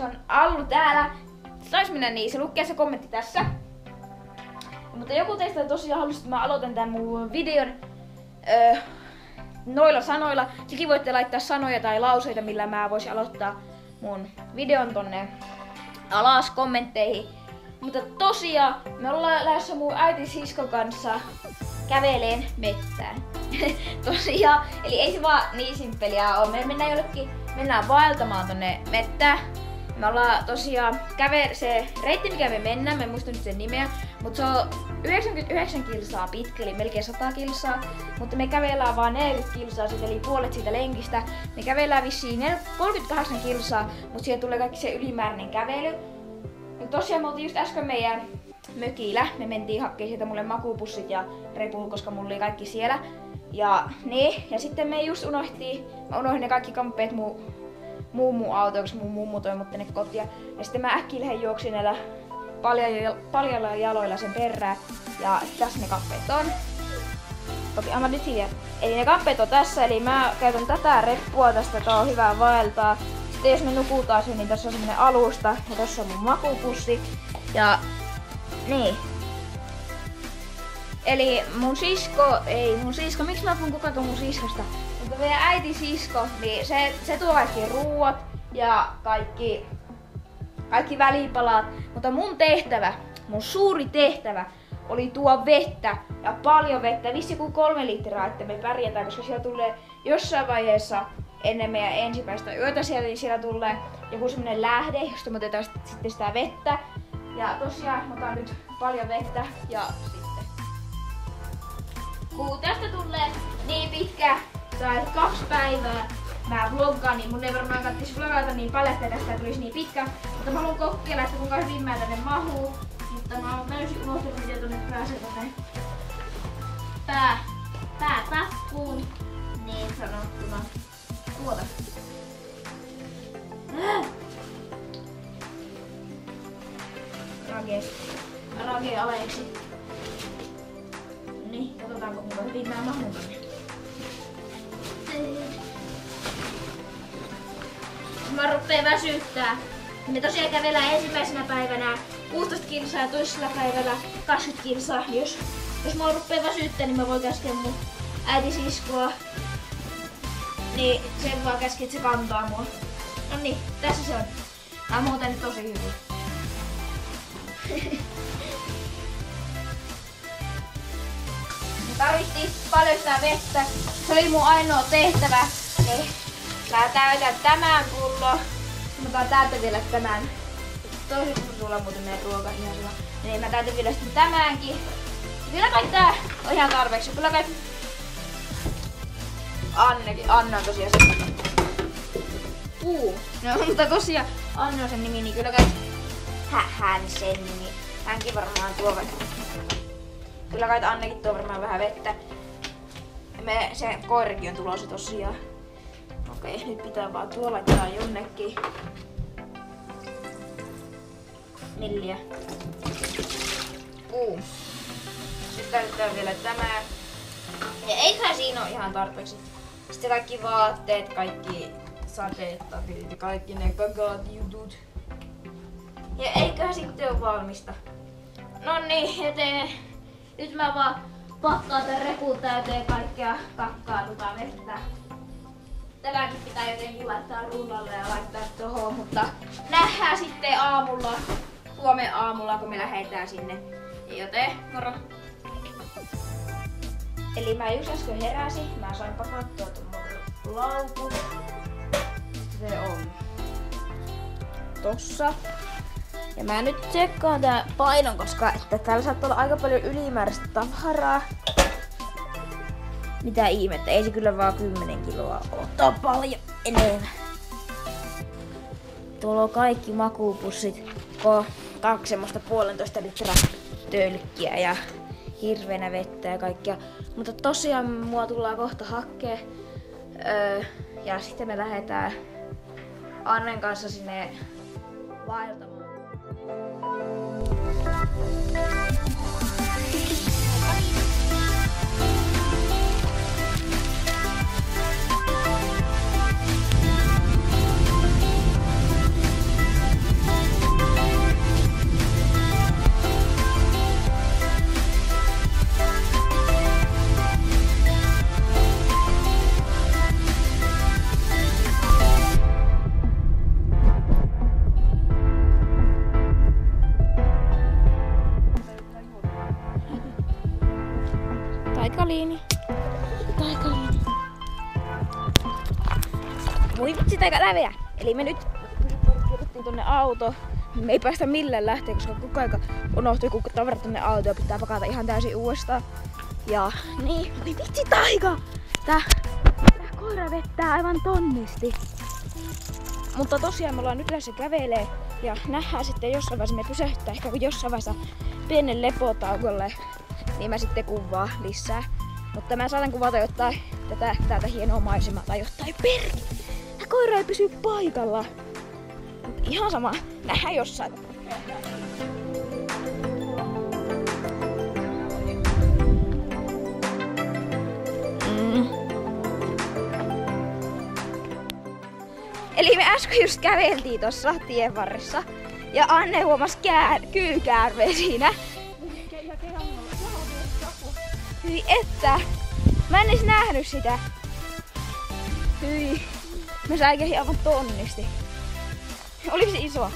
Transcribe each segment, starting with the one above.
Se on Allu täällä. Taisi mennä niin, se lukee se kommentti tässä. Mutta joku teistä tosiaan halusi, että mä aloitan tämän mun videon noilla sanoilla. Sekin voitte laittaa sanoja tai lauseita, millä mä voisin aloittaa mun videon tonne alas kommentteihin. Mutta tosiaan me ollaan lähdössä mun äiti siskon kanssa käveleen mettään. Tosiaan, eli ei se vaan niin simppeliä oo. Me mennään vaeltamaan tonne mettään. Me ollaan tosiaan se reitti mikä me mennään, mä en muista nyt sen nimeä, mutta se on 99 kilsaa pitkä, eli melkein 100 kilsaa, mutta me kävellään vaan 40 kilsaa siitä, eli puolet siitä lenkistä. Me kävellään vissiin 38 kilsaa, mutta siihen tulee kaikki se ylimääräinen kävely. Ja tosiaan me oltiin just äsken meidän mökillä, me mentiin hakkeen sieltä mulle makupussit ja repul, koska mulla oli kaikki siellä. Ja sitten me just unohdin ne kaikki kamppeet mummun autoon, koska mun mummu toi mut tänne kotiin. Ja sitten mä äkkiä juoksin näillä paljalla jaloilla sen perään. Ja tässä ne kamppeet on. Okei, mä nyt hiljaa. Eli ne kamppeet on tässä, eli mä käytän tätä reppua tästä, tää on hyvä vaeltaa. Sitten jos me nukutaan sen, niin tässä on semmonen alusta ja tässä on mun makupussi. Ja niin. Eli miksi mä puhun koko ajan mun siskosta? Mutta meidän äiti sisko, niin se tuo kaikki ruuat ja kaikki välipalat. Mutta mun suuri tehtävä oli tuo vettä ja paljon vettä, vissi kuin 3 litraa, että me pärjätään, koska siellä tulee jossain vaiheessa ennen meidän ensimmäistä yötä siellä tulee joku semmonen lähde, josta me otetaan sitten sitä vettä. Ja tosiaan mä otan nyt paljon vettä ja sitten kun tästä tulee niin pitkä tai 2 päivää mä vloggaan, niin mun ei varmaan kattis vlogata niin paljon, että tästä tulisi niin pitkä. Mutta mä haluan kokeilla, että kuinka hyvin mä tänne mahuu. Mutta mä oon täysin unohtanut, miten tonne pääsee tonne päätakkuun. Niin sanottuna. Tuota. Rage aleksi. Niin, katsotaanko kuinka hyvin mä mahun tonne. Mä rupeen väsyttää. Me tosiaan kävellään ensimmäisenä päivänä 16 kilsaa ja toisella päivällä 20 kilsaa. Jos mä rupeen väsyttää, niin mä voin käskeä mun äitisiskoa. Niin sen vaan käskeä, että se kantaa mua. No niin, tässä se on. Mä muutan nyt tosi hyvin. Me tarvittiin paljon sitä vettä. Se oli mun ainoa tehtävä. Niin mä täytän tämän pullon. Mä otan täältä vielä tämän. Tosi sulla on muuten meidän ruoka ihan hyvä. Niin mä täytän vielä sitten tämänkin. Kyllä kai tää on ihan tarpeeksi. Kyllä kai Anna on tosiaan se. No mutta tosiaan Anna on sen nimi, niin kyllä kai hän sen nimi. Hänkin varmaan tuo kyllä kai Annekin tuo varmaan vähän vettä. Se koirikin on tulossa tosiaan. Okei, nyt pitää vaan tuo laittaa jonnekin. 4. Sitten käytetään vielä tämä. Ja eiköhän siinä ole ihan tarpeeksi. Sitten kaikki vaatteet, kaikki sateettavit ja kaikki ne kakaat jutut. Ja eiköhän sitten ole valmista. No niin, nyt mä vaan pakkaan tän repun täyteen kaikkea kakkaa vettä. Tämäkin pitää jotenkin laittaa rullalle ja laittaa tohon, mutta nähdään sitten aamulla, huomenna aamulla, kun me lähdetään sinne. Joten moro! Eli mä just äsken heräsin, mä sain pakattua ton mun laukun. Se on tossa. Ja mä nyt tsekkaan tää painon, koska että täällä saattaa olla aika paljon ylimääräistä tavaraa. Mitä ihmettä, ei se kyllä vaan 10 kiloa oo. Tää on paljon enemmän. Tuolla on kaikki makupussit. 2 semmoista 1,5 litraa tölkkiä ja hirveänä vettä ja kaikkea. Mutta tosiaan mua tullaan kohta hakkeen. Ja sitten me lähdetään Annen kanssa sinne vaeltamaan. Voi vitsi, tää läveä! Eli me nyt kirjoittiin tonne auto. Me ei päästä millään lähteä, koska koko ajan unohtui kun tavarat tonne autoon ja pitää pakata ihan täysin uudestaan. Ja niin, voi vitsi taika! Tää koira vettää aivan tonnisti. Mutta tosiaan me ollaan nyt lähdössä kävelee ja nähdään sitten jossain vaiheessa me pysähtytään ehkä kun jossain vaiheessa pienen lepotaukolle, niin mä sitten kuvaan lisää. Mutta mä saatan kuvata jotain tätä hienoa maisemaa tai jotain perki. Tää koira ei pysy paikalla. Mut ihan sama, nähdään jossain. Eli me äsken just käveltiin tossa tien varressa ja Anne huomasi kyykäärmeen siinä. Hyi että! Mä en edes nähnyt sitä. Hyi. Mä säikähin aivan tonnisti. Oliko se iso?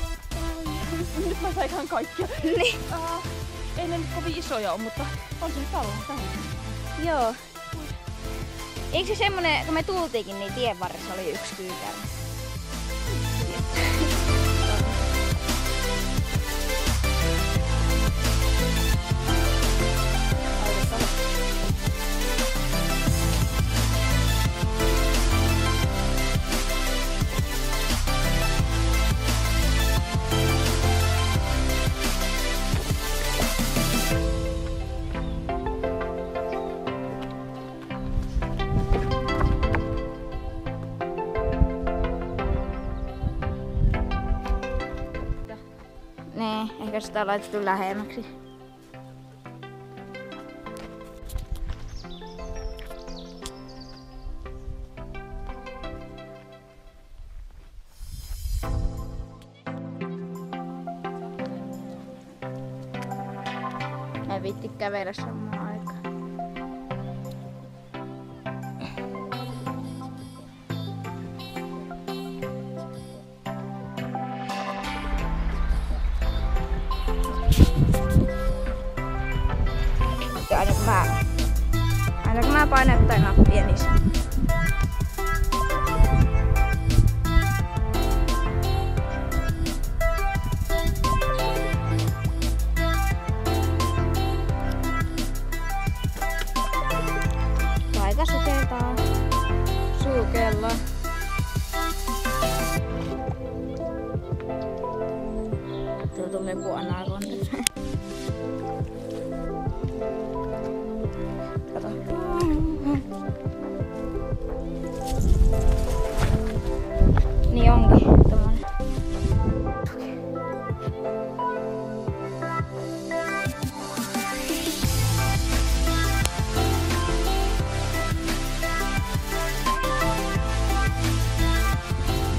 Nyt mä säikään kaikkia. Niin. Ei ne nyt kovin isoja ole, mutta on se tällä. Joo. Eikö se semmonen, kun me tultiinkin, niin tien varressa oli yksi kyykäärme? Nee, ehkä sitä on laitettu lähemmäksi. Ei viitti kävellä samaan aikaan. Aina kun mä painan jotain nappia, niin se... Taika sukeltaa. Sukella. Tuo tulee joku anakonda. Kato. Niin onkin tommonen.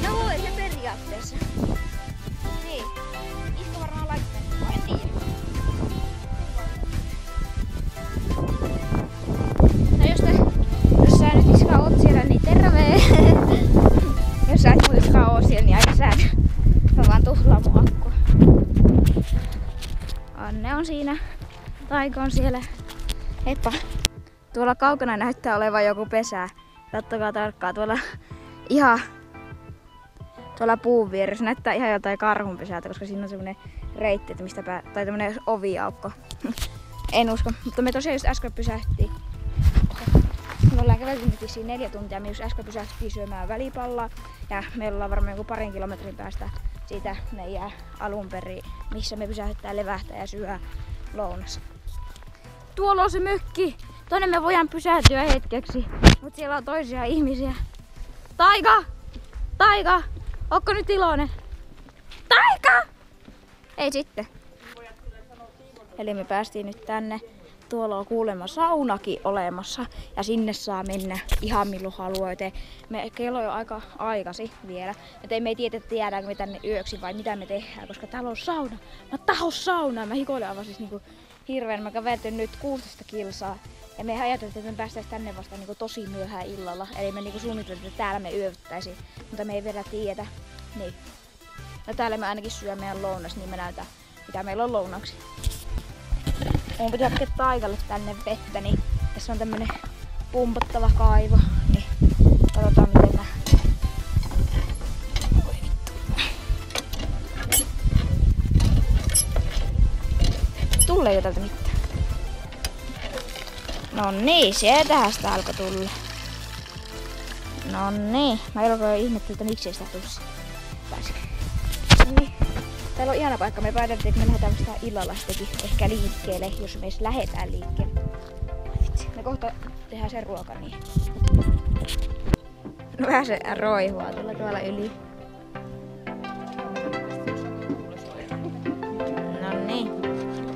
No voi se periaatteessa. Niin. Isko varmaan laittaa. En tiedä. Jos sä nyt Iska oot siellä, niin terve! Jos sä et kuitenkaan oo siellä, niin aika säädä. Mä vaan tuhlaa mun akkua. Anne on siinä. Taika on siellä. Heippa! Tuolla kaukana näyttää olevan joku pesä. Kattokaa tarkkaan tuolla ihan tuolla puun vieressä. Näyttää ihan jotain karhunpesältä, koska siinä on semmonen reitti, että mistä tai tämmönen oviaukko. En usko, mutta me tosiaan just äsken pysähtiin. Me ollaan kävelty nyt 4 tuntia, me just äsken pysähtyttiin syömään välipallaa ja meillä ollaan varmaan joku 2 kilometrin päästä siitä meidän alun perin, missä me pysähdytään levähtää ja syö lounas. Tuolla on se mökki! Tonne me voidaan pysähtyä hetkeksi, mutta siellä on toisia ihmisiä. Taika! Taika! Ootko nyt iloinen? Taika! Ei sitten. Eli me päästiin nyt tänne. Tuolla on kuulemma saunakin olemassa ja sinne saa mennä ihan milloin haluaa. Kello on aika aikasi vielä. Joten me ei tiedäänkö me tänne yöksi vai mitä me tehdään, koska täällä on sauna. Mä tahos saunaa. Mä hikoilen aivan siis niinku hirveän. Mä käveltiin nyt 16 kilsaa. Ja me ajateltiin, että me päästäisiin tänne vasta niinku tosi myöhään illalla. Eli me niinku suunniteltiin, että täällä me yövyttäisiin. Mutta me ei vielä tiedä. Niin. No täällä me ainakin syö meidän lounas, niin me näytään mitä meillä on lounaksi. Mun pitää hakea Taikalle tänne vettä, niin tässä on tämmönen pumpattava kaivo. Niin katsotaan miten mä tajua tältä mitään. No niin, sieltähän sitä alkoi tulla. No niin, mä alkoin ihmetellä, että miksei sitä tussi. No niin, täällä on ihana paikka. Me päätettiin, että me lähdetään vasta illalla sittenkin ehkä liikkeelle, jos me edes lähdetään liikkeelle. Vitsi, me kohta tehdään sen ruoka niin. No vähän se roihua tuolla yli. No niin,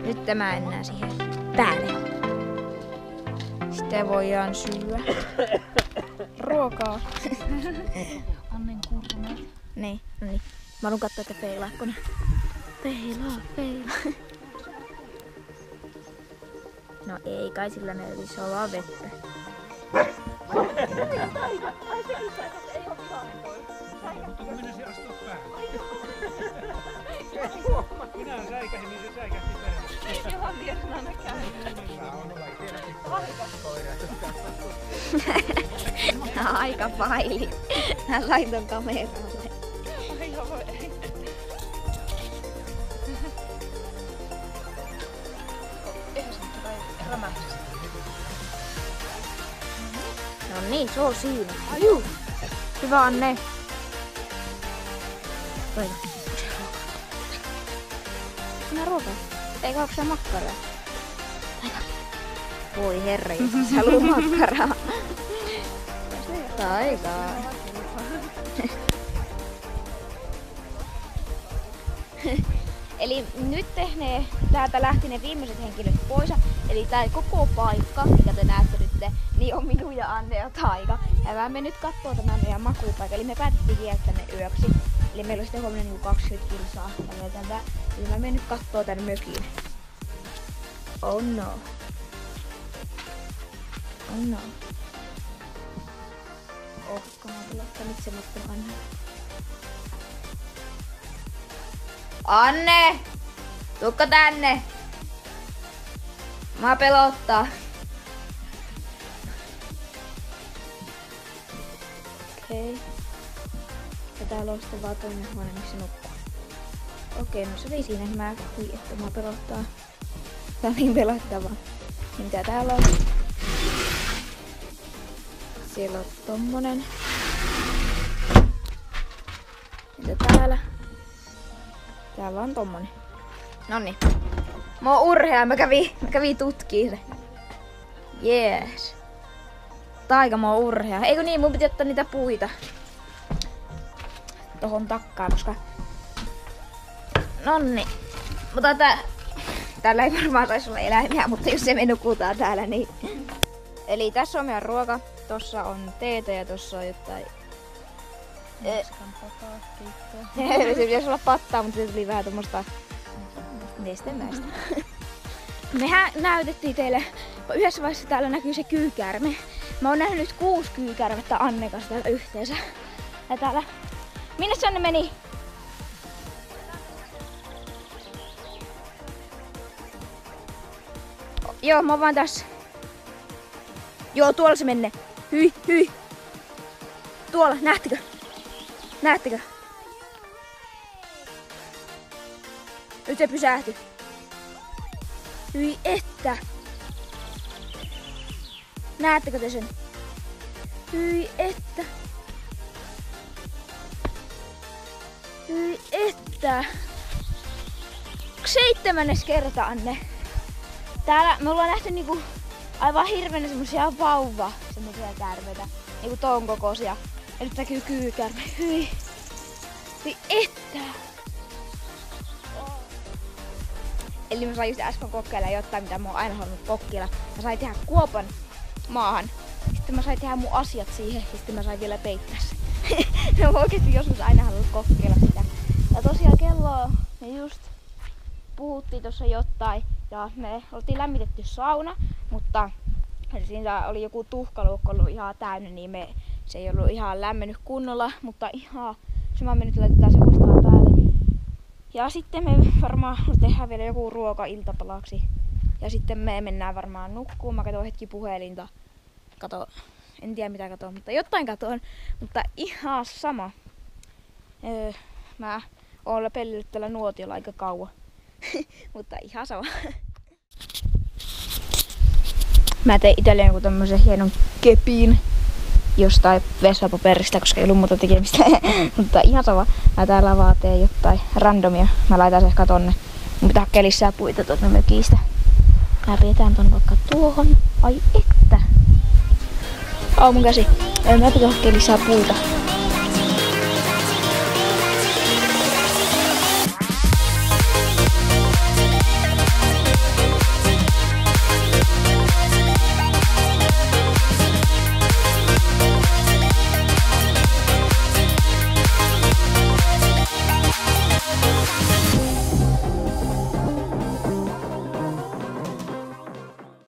nyt tämä enää siihen päälle. Sitten voidaan syödä ruokaa. Annen kurnet. Niin, no niin. Mä haluan katsoa, että peilaako ne. Peilaa. No ei kai sillä ne olisi, se on vaan vettä. Minä säikähin, niin se säikähti perään. Johan vieressä aina käy. Aika paili. Mä laitan kameralle. No niin, se on siinä. Hyvä Anne. Toivo. Minä ruokaa. Eikä onko se makkaraa? Voi herra, jos sä haluu makkaraa. Taikaa. Eli nyt ne, täältä lähti ne viimeiset henkilöt pois. Eli tää koko paikka, mikä te näette nyt, niin on minun ja Anne ja Taika. Ja mä menen nyt kattoo tämän meidän makuupaikka. Eli me päätettiin jäädä tänne yöksi. Eli meillä on sitten huomenna niin 20 kilsaa. Eli mä menen nyt kattoo tänne myöskin. Oh no. Oh no. Kaapelottaa, miksi se muuttuu Anne? Anne! Tuukko tänne? Mä pelottaa. Okei. Ja täällä on sitten vaan toinen huone, missä nukkuu. Okei, no se oli siinä, että mä pelottaa. Tää on niin pelottavaa. Mitä täällä on? Siellä on tommonen. Mitä täällä? Täällä on tommonen. Noniin. Mä oon urhea, mä kävin tutkiin. Jees. Taika mä oon urhea. Eikö niin, mun piti ottaa niitä puita tohon takkaan, koska... Nonni. Mutta täällä ei varmaan saisi olla eläimiä, mutta jos se me nukutaan täällä, niin... Eli tässä on meidän ruoka. Tossa on teetä ja tossa on jotain... Se pitäisi olla pattaa, mutta se tuli vähän tommoista nestemäistä. Mehän näytettiin teille, yhdessä vaiheessa täällä näkyy se kyykäärme. Mä oon nähnyt nyt 6 kyykäärmettä Annen kanssa täällä yhteensä. Ja täällä... Minne se Anne meni? Joo, mä oon vaan tässä. Joo, tuolla se menee. Hyi. Tuolla, nähtikö? Näettekö? Nyt se pysähtyi. Hyi että. Näettekö te sen? Hyi että. Hyi että. 7. kerta, Anne. Täällä me ollaan nähty niinku aivan hirveänä semmosia semmosia käärmeitä. Niinku ton kokoisia. Ja nyt näkyy kyykäärme. Hyi että. Eli mä sain just äsken kokeilla jotain, mitä mä oon aina halunnut kokeilla. Mä sain tehdä kuopan maahan. Sitten mä sain tehdä mun asiat siihen ja sitten mä sain vielä peittää sen. Mä oon oikeesti joskus aina halunnut kokeilla sitä. Ja tosiaan kello me just puhuttiin tossa jotain. Ja me oltiin lämmitetty sauna, mutta siinä oli joku tuhkaluukko ollut ihan täynnä, niin se ei ollut ihan lämmennyt kunnolla, mutta ihan sama me nyt laitetaan se uudestaan päälle. Ja sitten me varmaan tehdään vielä joku ruoka iltapalaksi. Ja sitten me mennään varmaan nukkuun. Mä katon hetki puhelinta. En tiedä mitä katon, mutta jotain katon. Mutta ihan sama. Mä oon pellyt tällä nuotiolla aika kauan. Mutta ihan sama. Mä tein itselleen joku tämmösen hienon kepin jostain vessapaperista, koska ei ollut muuta tekemistä. Mutta ihan sama. Mä täällä vaan teen jotain randomia. Mä laitan se ehkä tonne. Mun pitää hakea lisää puita tuolta mökistä. Mä pidetään ton vaikka tuohon. Ai että. Mun käsi. Mä pitää hakea lisää puita.